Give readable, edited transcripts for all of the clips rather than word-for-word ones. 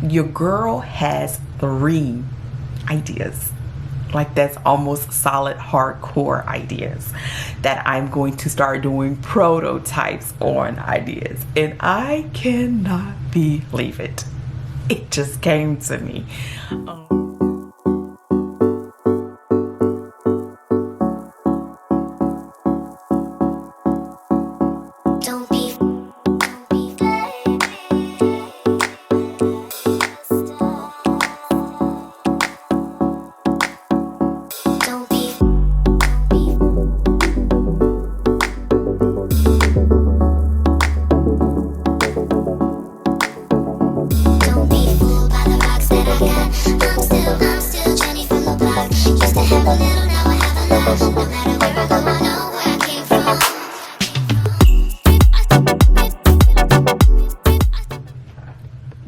Your girl has 3 ideas. Like, that's almost solid hardcore ideas that I'm going to start doing prototypes on ideas. And I cannot believe it. It just came to me.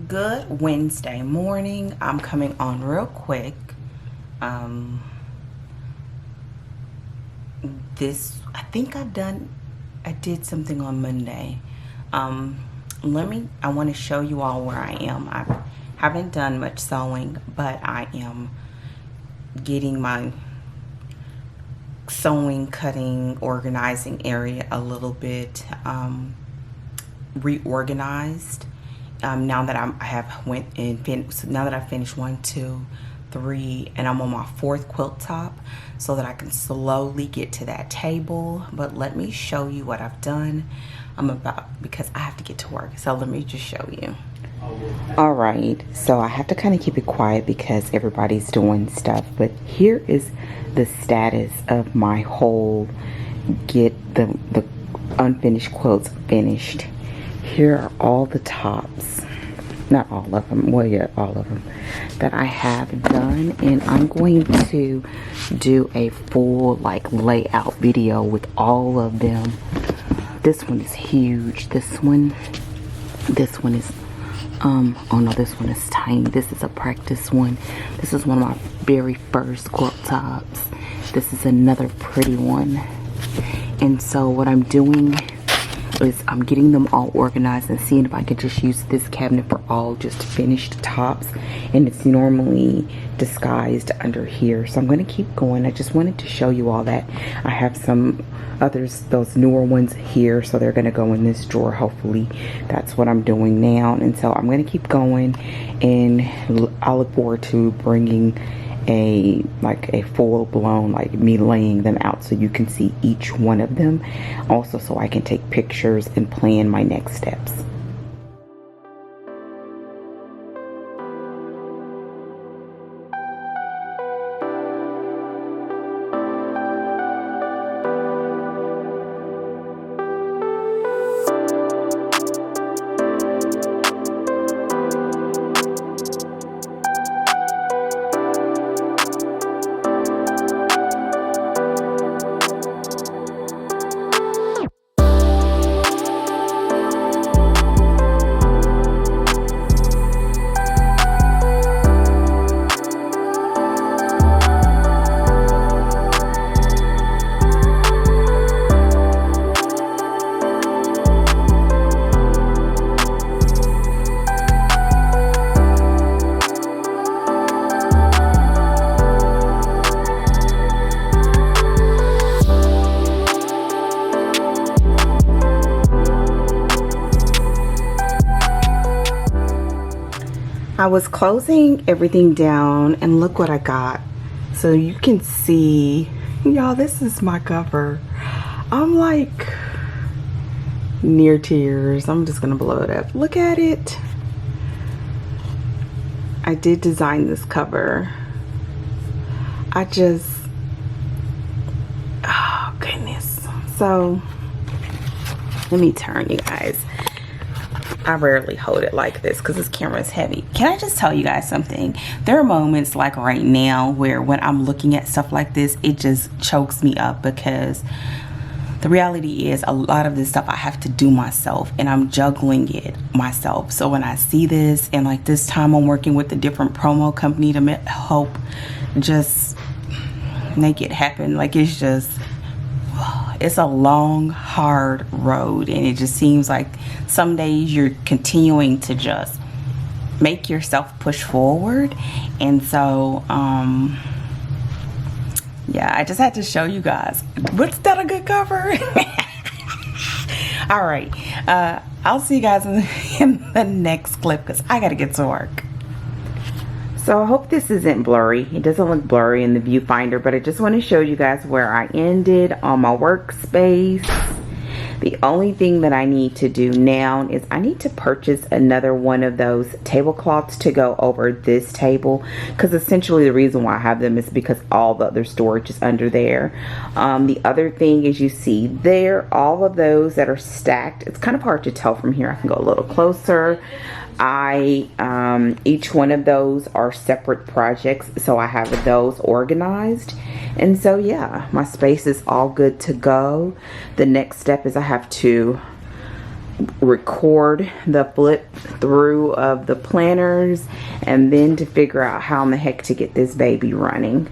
Good Wednesday morning. I'm coming on real quick. I did something on Monday. I want to show you all where I am. I haven't done much sewing, but I am getting my sewing, cutting, organizing area a little bit reorganized. Now that now that I finished 1, 2, 3, and I'm on my 4th quilt top, so that I can slowly get to that table. But let me show you what I've done. Because I have to get to work, so let me just show you. All right, so I have to kind of keep it quiet because everybody's doing stuff, but here is the status of my whole get the unfinished quilts finished. Here are all the tops, not all of them, well, yeah, all of them that I have done, and I'm going to do a full like layout video with all of them. This one is huge. This one is oh no, this one is tiny. This is a practice one. This is one of my very first quilt tops. This is another pretty one. And so what I'm doing is I'm getting them all organized and seeing if I can just use this cabinet for all just finished tops, and it's normally disguised under here. So I'm going to keep going. I just wanted to show you all that. I have some others, those newer ones here, so they're going to go in this drawer. Hopefully that's what I'm doing now, and so I'm going to keep going, and I look forward to bringing a full-blown, like me laying them out so you can see each one of them, also so I can take pictures and plan my next steps. I was closing everything down, and look what I got. So you can see, y'all, this is my cover. I'm like near tears. I'm just gonna blow it up. Look at it. I did design this cover. Oh goodness. So let me turn, you guys. I rarely hold it like this because this camera is heavy. Can I just tell you guys something? There are moments like right now where when I'm looking at stuff like this, it just chokes me up, because the reality is a lot of this stuff I have to do myself, and I'm juggling it myself. So when I see this, and like this time I'm working with a different promo company to help just make it happen, like it's a long, hard road, and it just seems like some days you're continuing to just make yourself push forward. And so yeah, I just had to show you guys. Was that a good cover? All right, I'll see you guys in the next clip because I gotta get to work. So I hope this isn't blurry. It doesn't look blurry in the viewfinder, but I just want to show you guys where I ended on my workspace. The only thing that I need to do now is I need to purchase another one of those tablecloths to go over this table, because essentially the reason why I have them is because all the other storage is under there. The other thing is, you see there, all of those that are stacked. It's kind of hard to tell from here. I can go a little closer. Each one of those are separate projects, so I have those organized. And so yeah, my space is all good to go. The next step is I have to record the flip through of the planners, and then to figure out how in the heck to get this baby running.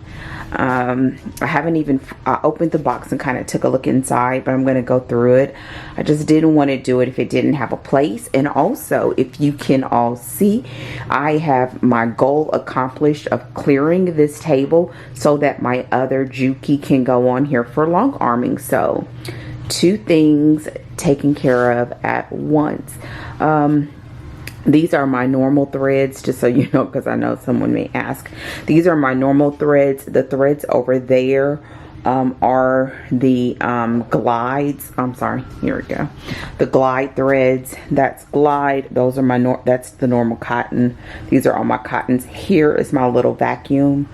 I haven't even opened the box and kind of took a look inside, but I'm going to go through it. I just didn't want to do it if it didn't have a place. And also, if you can all see, I have my goal accomplished of clearing this table so that my other Juki can go on here for long arming. So 2 things taken care of at once. These are my normal threads, just so you know, because I know someone may ask. These are my normal threads. The threads over there are the glides. I'm sorry, here we go. The glide threads. That's glide. Those are my that's the normal cotton. These are all my cottons. Here is my little vacuum.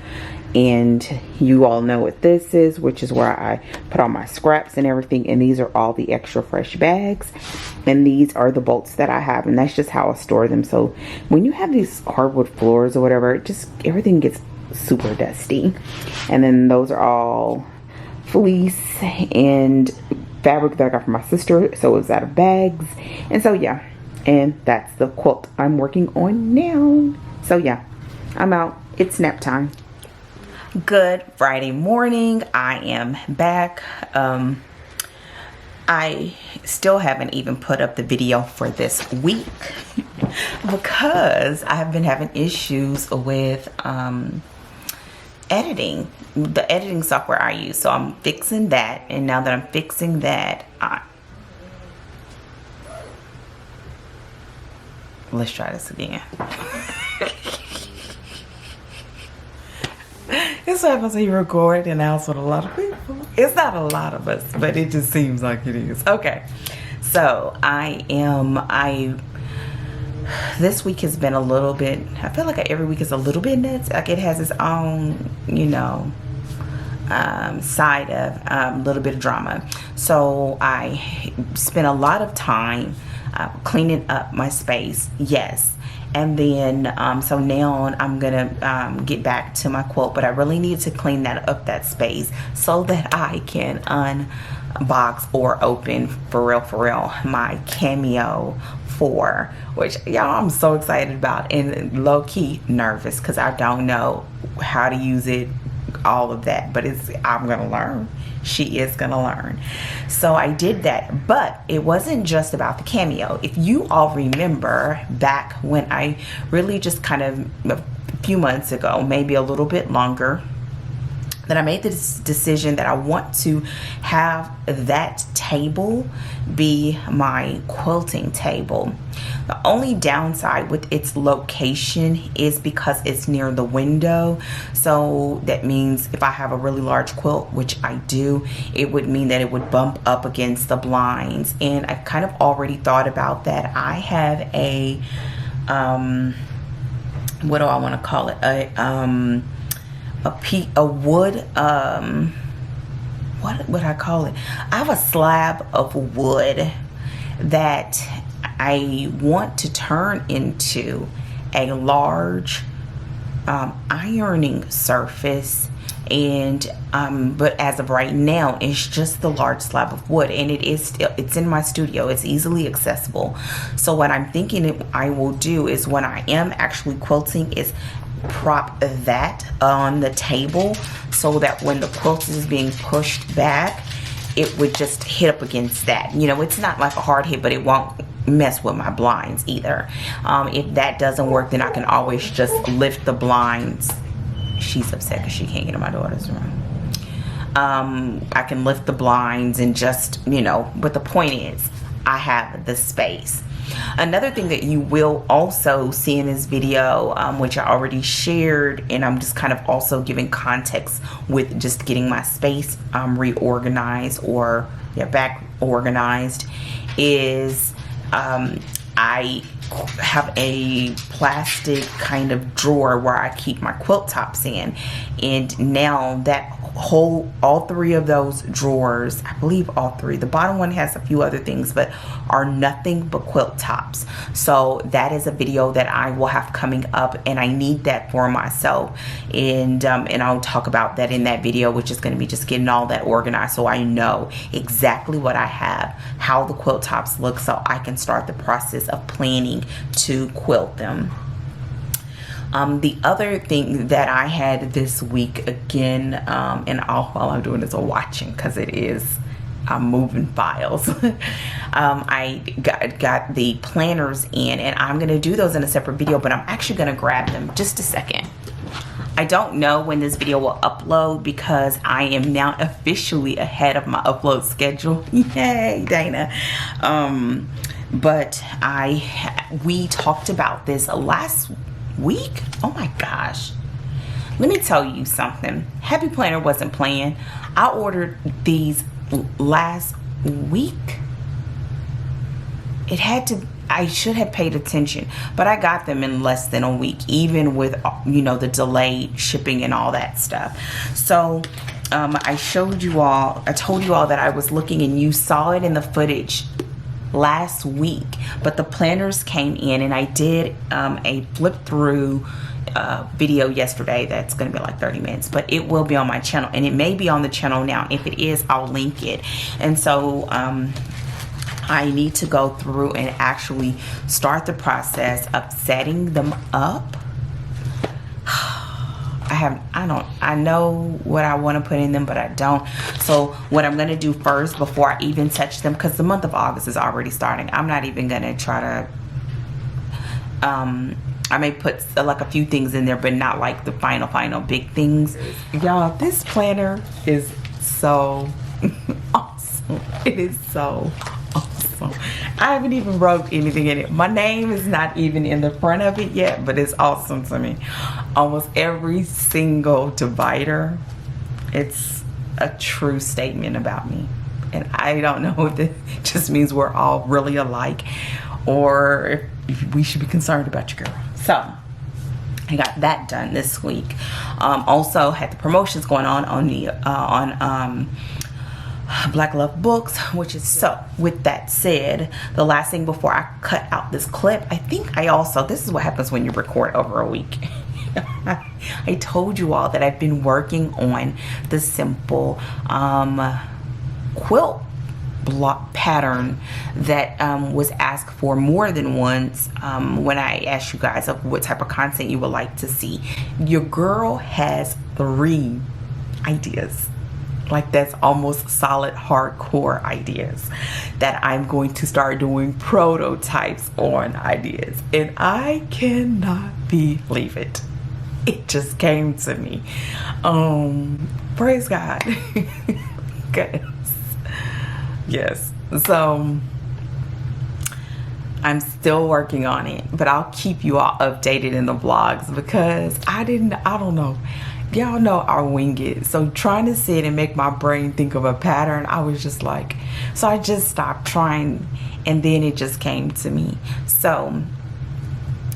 And you all know what this is, which is where I put all my scraps and everything. And these are all the extra fresh bags. And these are the bolts that I have. And that's just how I store them. So when you have these hardwood floors or whatever, everything gets super dusty. And then those are all fleece and fabric that I got from my sister. So it was out of bags. And so yeah. And that's the quilt I'm working on now. So yeah, I'm out. It's nap time. Good Friday morning. I am back. I still haven't even put up the video for this week because I have been having issues with editing, the editing software I use. So I'm fixing that, and now that I'm fixing that, let's try this again. This happens when you record in a house with a lot of people. It's not a lot of us, but it just seems like it is. Okay, so this week has been a little bit, I feel like every week is a little bit nuts. Like it has its own, you know, side of a little bit of drama. So I spent a lot of time cleaning up my space, yes. And then, so now I'm gonna get back to my quilt, but I really need to clean that space so that I can unbox or open for real my Cameo 4, which y'all I'm so excited about, and low-key nervous because I don't know how to use it, all of that, but I'm gonna learn. She is gonna learn. So I did that, but it wasn't just about the Cameo. If you all remember back when I really just kind of a few months ago, maybe a little bit longer, that I made this decision that I want to have that table be my quilting table. The only downside with its location is because it's near the window. So that means if I have a really large quilt, which I do, it would mean that it would bump up against the blinds. And I kind of already thought about that. I have a, what do I want to call it? A wood, what would I call it? I have a slab of wood that I want to turn into a large ironing surface, and but as of right now it's just the large slab of wood, and it's in my studio. It's easily accessible. So what I'm thinking I will do is when I am actually quilting is prop that on the table so that when the quilt is being pushed back, it would just hit up against that. You know, it's not like a hard hit, but it won't mess with my blinds either. If that doesn't work, then I can always just lift the blinds. She's upset because she can't get in my daughter's room. I can lift the blinds and just, you know, but the point is I have the space. Another thing that you will also see in this video, which I already shared, and I'm just kind of also giving context with just getting my space reorganized or back organized, is I have a plastic kind of drawer where I keep my quilt tops in, and now that all three of those drawers, I believe all three, the bottom one has a few other things, but are nothing but quilt tops. So that is a video that I will have coming up, and I need that for myself, and I'll talk about that in that video, which is going to be just getting all that organized so I know exactly what I have, how the quilt tops look, so I can start the process of planning to quilt them. The other thing that I had this week, again, and all I'm doing is watching because it is, I'm moving files. I got the planners in, and I'm going to do those in a separate video, but I'm actually going to grab them just a second. I don't know when this video will upload because I am now officially ahead of my upload schedule. Yay, Dana. But we talked about this last week. Oh my gosh, let me tell you something. Happy Planner wasn't playing. I ordered these last week. I should have paid attention, but I got them in less than a week, even with, you know, the delayed shipping and all that stuff. So I told you all that I was looking, and you saw it in the footage last week, but the planners came in, and I did a flip through video yesterday that's going to be like 30 minutes, but it will be on my channel, and it may be on the channel now. If it is, I'll link it. And so I need to go through and actually start the process of setting them up. I know what I want to put in them, but I don't. So what I'm going to do first, before I even touch them, because the month of August is already starting, I'm not even going to try to, I may put like a few things in there, but not like the final big things. Y'all, this planner is so awesome. It is so awesome. I haven't even wrote anything in it. My name is not even in the front of it yet, but it's awesome to me. Almost every single divider, it's a true statement about me. And I don't know if it just means we're all really alike, or if we should be concerned about your girl. So I got that done this week. Also had the promotions going on the Black Love Books, which is so. With that said, the last thing before I cut out this clip, I think I also, this is what happens when you record over a week. I told you all that I've been working on the simple quilt block pattern that was asked for more than once when I asked you guys of what type of content you would like to see. Your girl has 3 ideas. Like, that's almost solid hardcore ideas that I'm going to start doing prototypes on ideas, and I cannot believe it. It just came to me. Praise God. Yes. So I'm still working on it, but I'll keep you all updated in the vlogs, because I don't know. Y'all know I wing it. So trying to sit and make my brain think of a pattern, I was just like, so I just stopped trying, and then it just came to me. So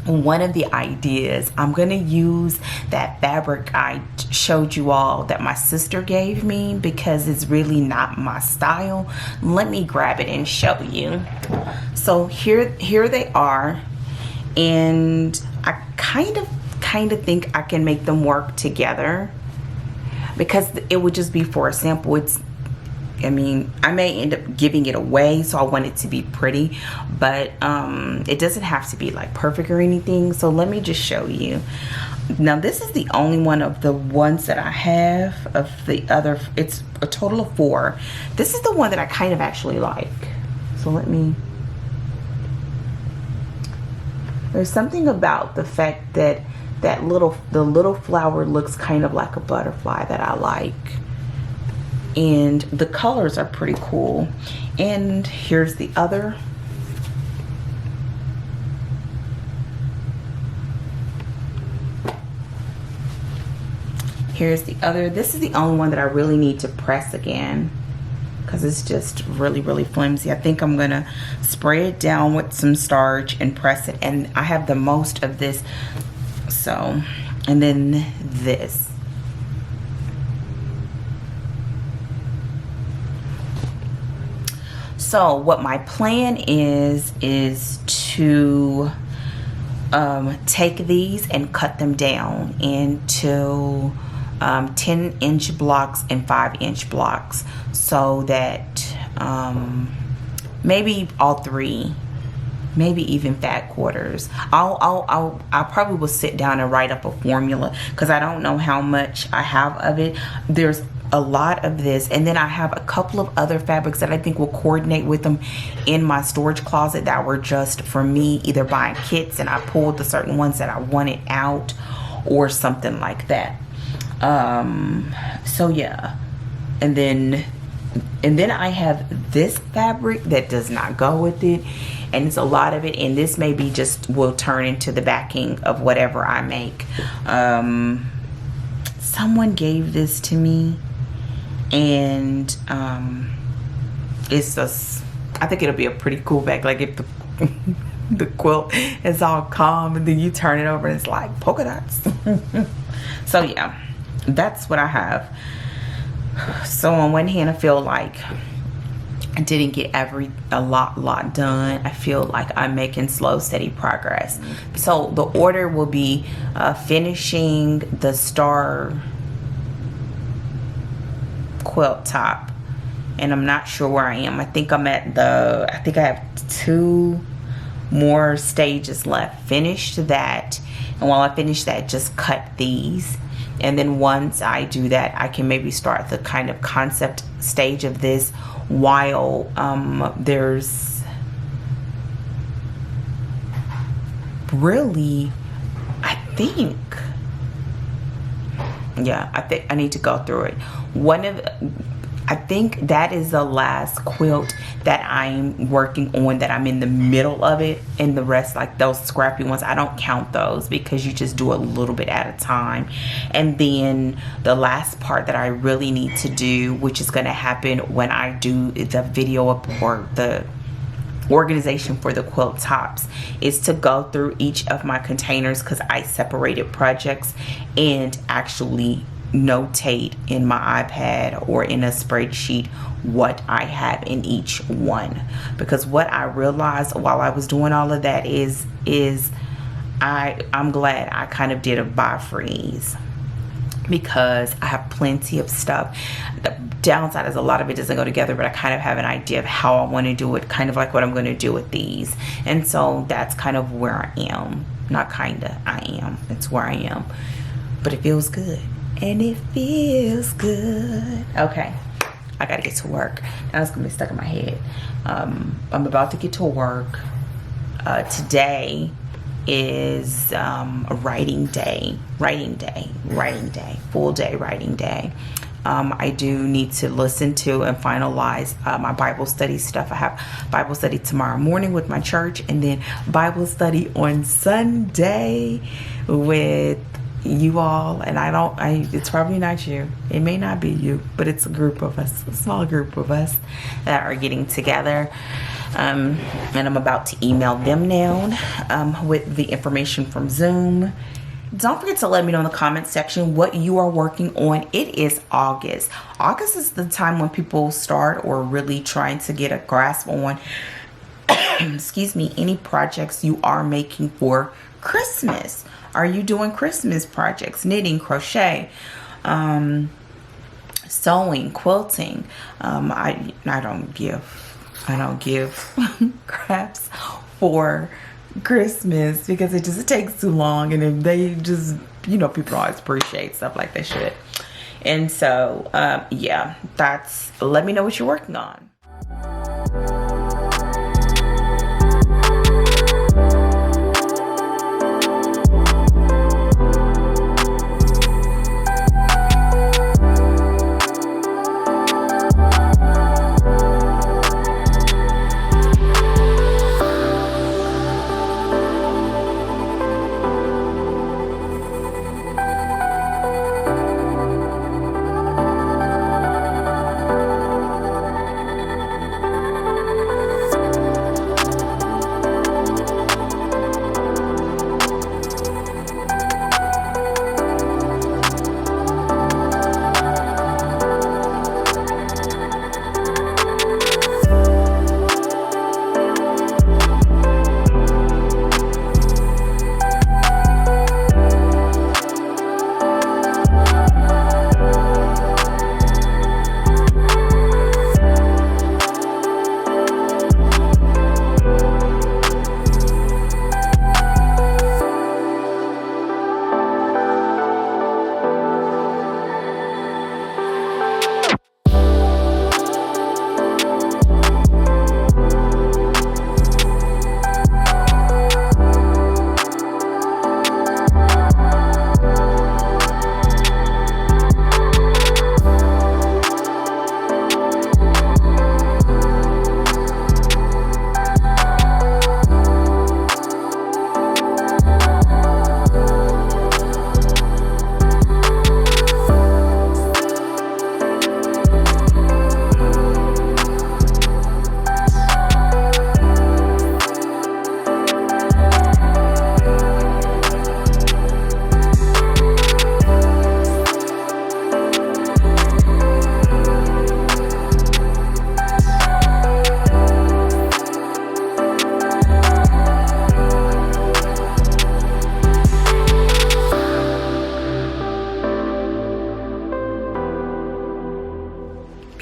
one of the ideas, I'm gonna use that fabric I showed you all that my sister gave me, because it's really not my style. Let me grab it and show you. So here they are, and I kind of think I can make them work together, because it would just be for a sample. I may end up giving it away, so I want it to be pretty, but it doesn't have to be like perfect or anything. So let me just show you. Now this is the only one of the ones that I have. Of the other, it's a total of 4. This is the one that I kind of actually like. So let me There's something about the fact that the little flower looks kind of like a butterfly that I like. And the colors are pretty cool. And here's the other. Here's the other. This is the only one that I really need to press again, because it's just really, really flimsy. I think I'm gonna spray it down with some starch and press it. And I have the most of this. So, and then this. So what my plan is to take these and cut them down into 10-inch blocks and 5-inch blocks, so that maybe all three, maybe even fat quarters. I probably will sit down and write up a formula, because I don't know how much I have of it. There's a lot of this, and then I have a couple of other fabrics that I think will coordinate with them in my storage closet that were just for me, either buying kits and I pulled the certain ones that I wanted out or something like that. So yeah, and then I have this fabric that does not go with it, and it's a lot of it, and this maybe just will turn into the backing of whatever I make. Someone gave this to me, and it's just, I think it'll be a pretty cool back, like if the quilt is all calm and then you turn it over and it's like polka dots. So yeah, that's what I have. So on one hand, I feel like I didn't get a lot done. I feel like I'm making slow, steady progress. So the order will be finishing the star quilt top, and I'm not sure where I am. I think I'm at I think I have 2 more stages left. Finish that, and while I finish that, just cut these. And then once I do that, I can maybe start the kind of concept stage of this, while there's really, I think I need to go through it. I think that is the last quilt that I'm working on, that I'm in the middle of it, and the rest, like those scrappy ones, I don't count those because you just do a little bit at a time. And then the last part that I really need to do, which is going to happen when I do the video or the organization for the quilt tops, is to go through each of my containers, because I separated projects, and actually notate in my iPad or in a spreadsheet what I have in each one. Because what I realized while I was doing all of that is I'm glad I kind of did a buy freeze, because I have plenty of stuff. The downside is a lot of it doesn't go together, but I kind of have an idea of how I want to do it, kind of like what I'm going to do with these. And so that's kind of where I am. Not kind of, I am. It's where I am. But it feels good. And it feels good. Okay, I gotta get to work. Now it's gonna be stuck in my head. I'm about to get to work. Today is writing day, full day writing day. I do need to listen to and finalize my Bible study stuff. I have Bible study tomorrow morning with my church, and then Bible study on Sunday with you all. And it's probably not you, it may not be you, but it's a group of us, a small group of us that are getting together. And I'm about to email them now with the information from Zoom. Don't forget to let me know in the comment section what you are working on. It is August. August is the time when people start or really trying to get a grasp on excuse me, any projects you are making for Christmas. Are you doing Christmas projects? Knitting, crochet, sewing, quilting. I don't give crafts for Christmas because it takes too long, and if they just, people always appreciate stuff like they should. And so yeah, let me know what you're working on.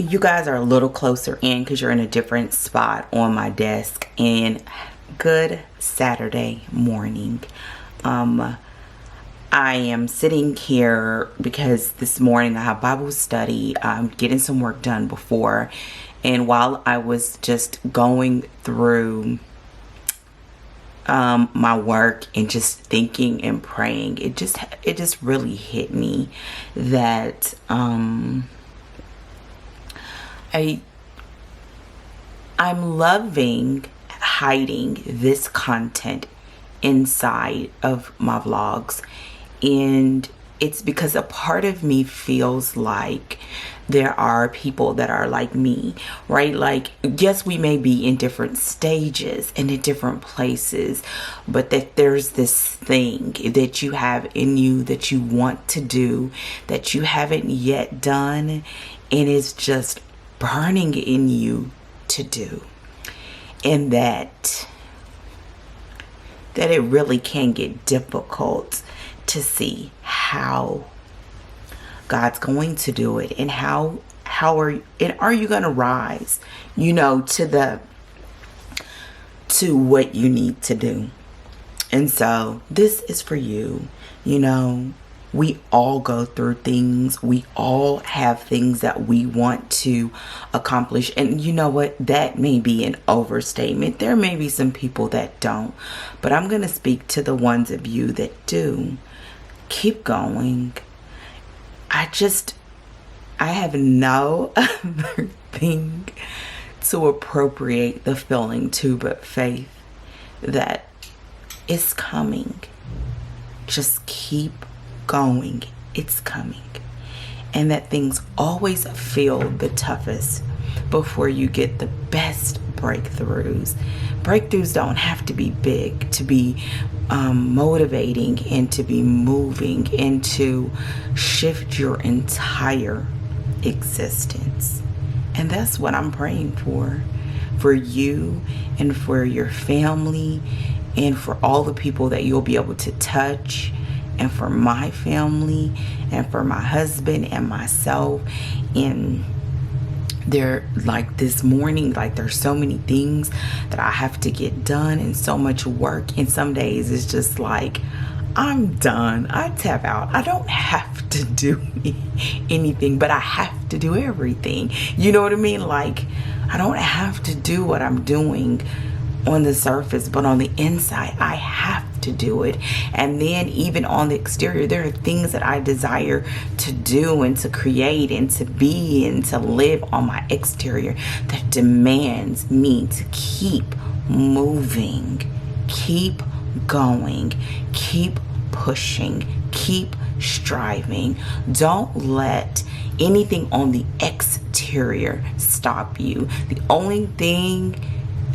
you guys are a little closer in because you're in a different spot on my desk. And good Saturday morning. I am sitting here because this morning I have Bible study. I'm getting some work done before, and while I was just going through my work and just thinking and praying, it just really hit me that I'm loving hiding this content inside of my vlogs. And it's because a part of me feels like there are people that are like me, right? Like, yes, we may be in different stages and in different places, but that there's this thing that you have in you that you want to do that you haven't yet done, and it's just burning in you to do. And that it really can get difficult to see how God's going to do it, and how are you going to rise, to what you need to do. And so this is for you. We all go through things. We all have things that we want to accomplish. And you know what? That may be an overstatement. There may be some people that don't. But I'm going to speak to the ones of you that do. Keep going. I have no other thing to appropriate the feeling to but faith that it's coming. Just keep going. It's coming. And that things always feel the toughest before you get the best breakthroughs. Breakthroughs don't have to be big to be motivating and to be moving and to shift your entire existence. And that's what I'm praying for you and for your family and for all the people that you'll be able to touch, and for my family and for my husband and myself. And this morning, there's so many things that I have to get done and so much work. And some days it's just like, I'm done. I tap out. I don't have to do anything, but I have to do everything. You know what I mean? I don't have to do what I'm doing on the surface, but on the inside, I have to do it. And then even on the exterior, there are things that I desire to do and to create and to be and to live on my exterior that demands me to keep moving, keep going, keep pushing, keep striving. Don't let anything on the exterior stop you. The only thing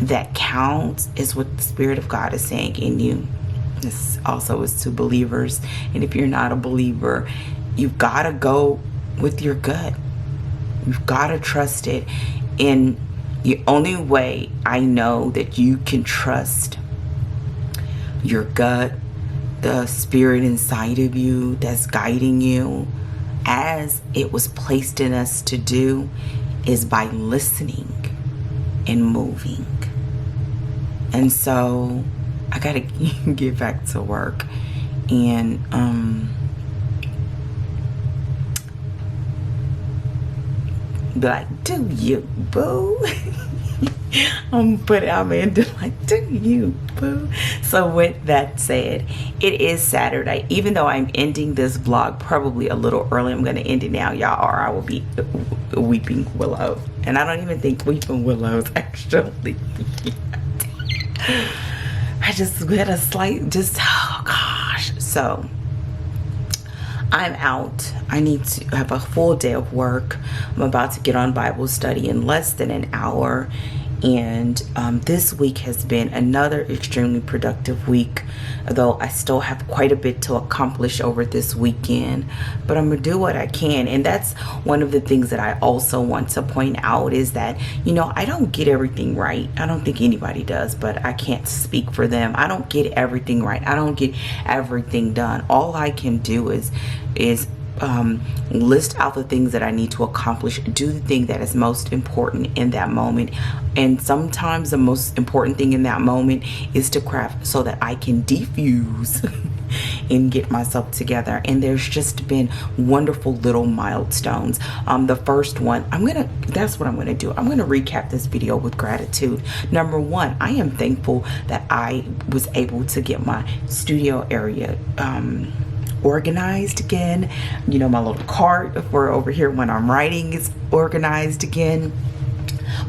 that counts is what the Spirit of God is saying in you. This also is to believers. And if you're not a believer, you've got to go with your gut. You've got to trust it. And the only way I know that you can trust your gut, the Spirit inside of you that's guiding you, as it was placed in us to do, is by listening and moving. And so I gotta get back to work and be like, do you, boo? I'm into do you, boo? So with that said, it is Saturday. Even though I'm ending this vlog probably a little early, I'm gonna end it now, y'all, or I will be weeping willow. And I don't even think weeping willows actually. I just had a slight, oh gosh. So I'm out. I need to have a full day of work. I'm about to get on Bible study in less than an hour. And this week has been another extremely productive week, though I still have quite a bit to accomplish over this weekend, but I'm gonna do what I can. And that's one of the things that I also want to point out is that, I don't get everything right. I don't think anybody does, but I can't speak for them. I don't get everything right. I don't get everything done. All I can do is list out the things that I need to accomplish, do the thing that is most important in that moment. And sometimes the most important thing in that moment is to craft so that I can defuse and get myself together. And there's just been wonderful little milestones. The first one, that's what I'm gonna do. I'm gonna recap this video with gratitude. Number one, I am thankful that I was able to get my studio area organized again. You know, my little cart for over here when I'm writing is organized again.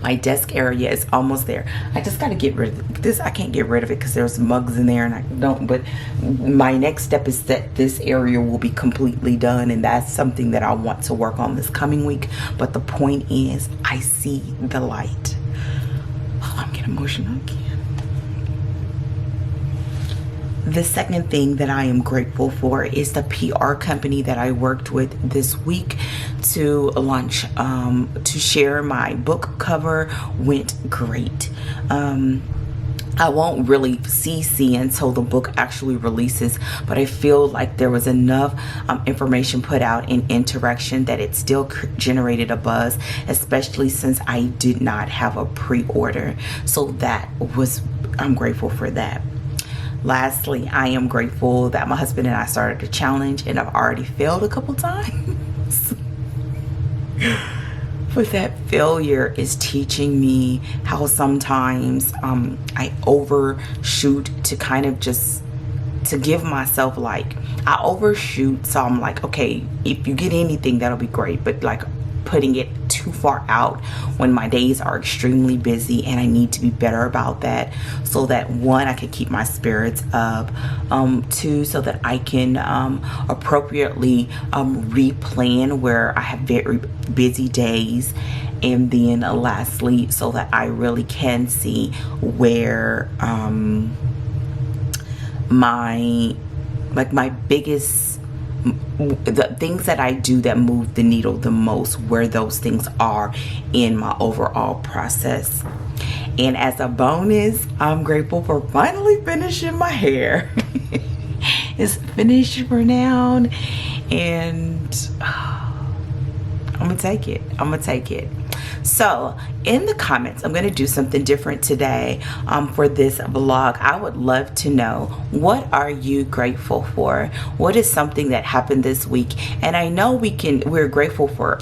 My desk area is almost there. I just got to get rid of this. I can't get rid of it because there's mugs in there and I don't, but my next step is that this area will be completely done, and that's something that I want to work on this coming week. But the point is, I see the light. Oh, I'm getting emotional again. The second thing that I am grateful for is the PR company that I worked with this week to launch, to share my book cover went great. I won't really see until the book actually releases, but I feel like there was enough information put out in interaction that it still generated a buzz, especially since I did not have a pre-order. So I'm grateful for that. Lastly, I am grateful that my husband and I started a challenge, and I've already failed a couple times. But that failure is teaching me how sometimes I overshoot to kind of just to give myself, like, I overshoot. So I'm like, okay, if you get anything, that'll be great. But like putting it too far out when my days are extremely busy, and I need to be better about that, so that one, I can keep my spirits up, two, so that I can appropriately replan where I have very busy days, and then lastly, so that I really can see where my biggest, the things that I do that move the needle the most, where those things are in my overall process. And as a bonus, I'm grateful for finally finishing my hair. It's finished for now, and I'm gonna take it. So in the comments, I'm going to do something different today for this vlog. I would love to know, what are you grateful for? What is something that happened this week? And I know we should be grateful for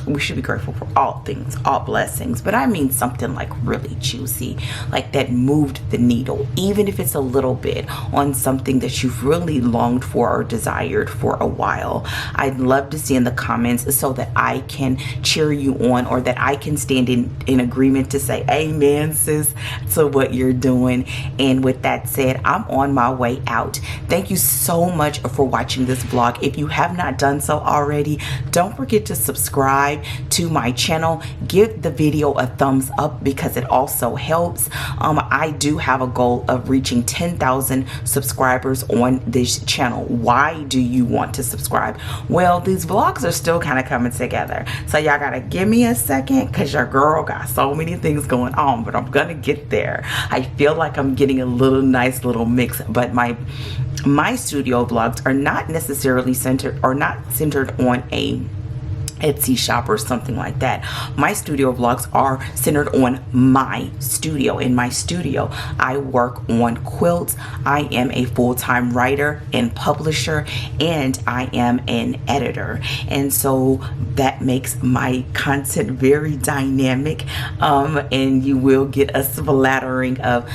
all things, all blessings, but I mean something like really juicy, like that moved the needle, even if it's a little bit, on something that you've really longed for or desired for a while. I'd love to see in the comments so that I can cheer you on, or that I can stand in agreement to say amen, sis, to what you're doing. And with that said, I'm on my way out. Thank you so much for watching this vlog. If you have not done so already, don't forget to subscribe to my channel. Give the video a thumbs up because it also helps. I do have a goal of reaching 10,000 subscribers on this channel. Why do you want to subscribe? Well, these vlogs are still kind of coming together, so y'all gotta give me a second, because your girl got so many things going on, but I'm gonna get there. I feel like I'm getting a nice little mix, but my studio vlogs are not necessarily centered on a Etsy shop or something like that. My studio vlogs are centered on my studio. In my studio, I work on quilts. I am a full-time writer and publisher, and I am an editor. And so that makes my content very dynamic, and you will get a splattering of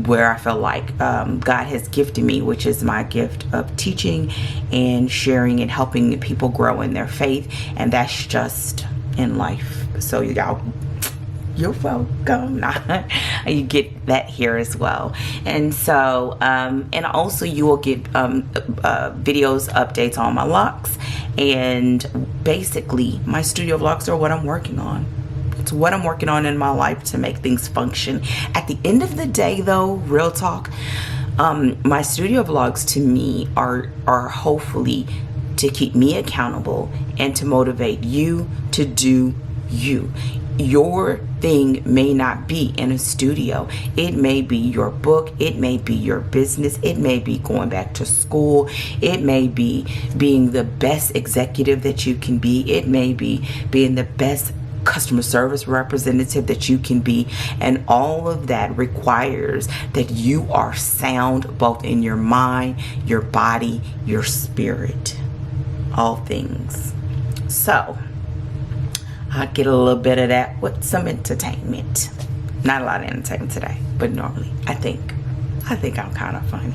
where I feel like God has gifted me, which is my gift of teaching and sharing and helping people grow in their faith. And that's just in life. So y'all, you're welcome. You get that here as well. And so and also you will get videos, updates on my locks, and basically my studio vlogs are what I'm working on. It's what I'm working on in my life to make things function. At the end of the day though, real talk, my studio vlogs to me are hopefully to keep me accountable and to motivate you to do you. Your thing may not be in a studio. It may be your book. It may be your business. It may be going back to school. It may be being the best executive that you can be. It may be being the best customer service representative that you can be. And all of that requires that you are sound both in your mind, your body, your spirit, all things. So I'll get a little bit of that with some entertainment. Not a lot of entertainment today, but normally I think I'm kind of funny.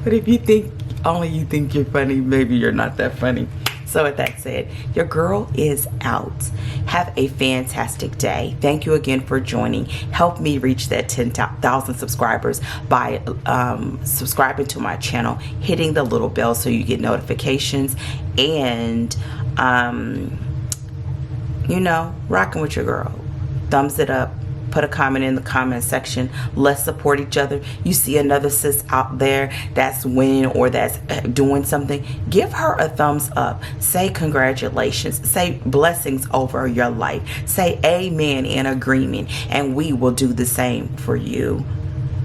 But if you think only you think you're funny, maybe you're not that funny. So with that said, your girl is out. Have a fantastic day. Thank you again for joining. Help me reach that 10,000 subscribers by subscribing to my channel, hitting the little bell so you get notifications, and you know, rocking with your girl. Thumbs it up. Put a comment in the comment section. Let's support each other. You see another sis out there that's winning or that's doing something, give her a thumbs up. Say congratulations. Say blessings over your life. Say amen in agreement, and we will do the same for you.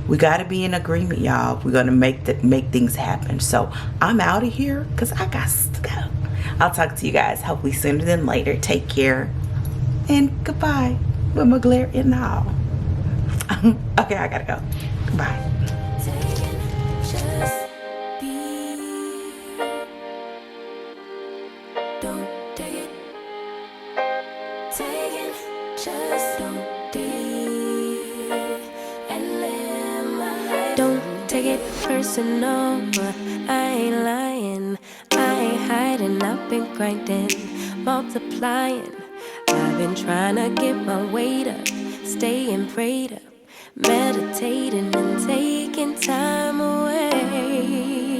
We got to be in agreement, y'all. We're going to make things happen. So I'm out of here because I got to go. I'll talk to you guys hopefully sooner than later. Take care and goodbye. With my glare in the hall. Okay, I gotta go. Goodbye. Don't take it personal. I ain't lying. I ain't hiding. I've been grinding, multiplying. I've been trying to get my weight up, staying prayed up, meditating and taking time away.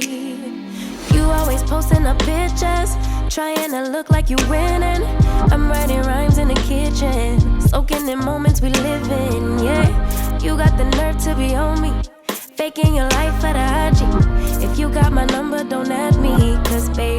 You always posting up pictures, trying to look like you winning. I'm writing rhymes in the kitchen, soaking in moments we live in, yeah. You got the nerve to be on me, faking your life for the IG. If you got my number, don't add me, cause baby,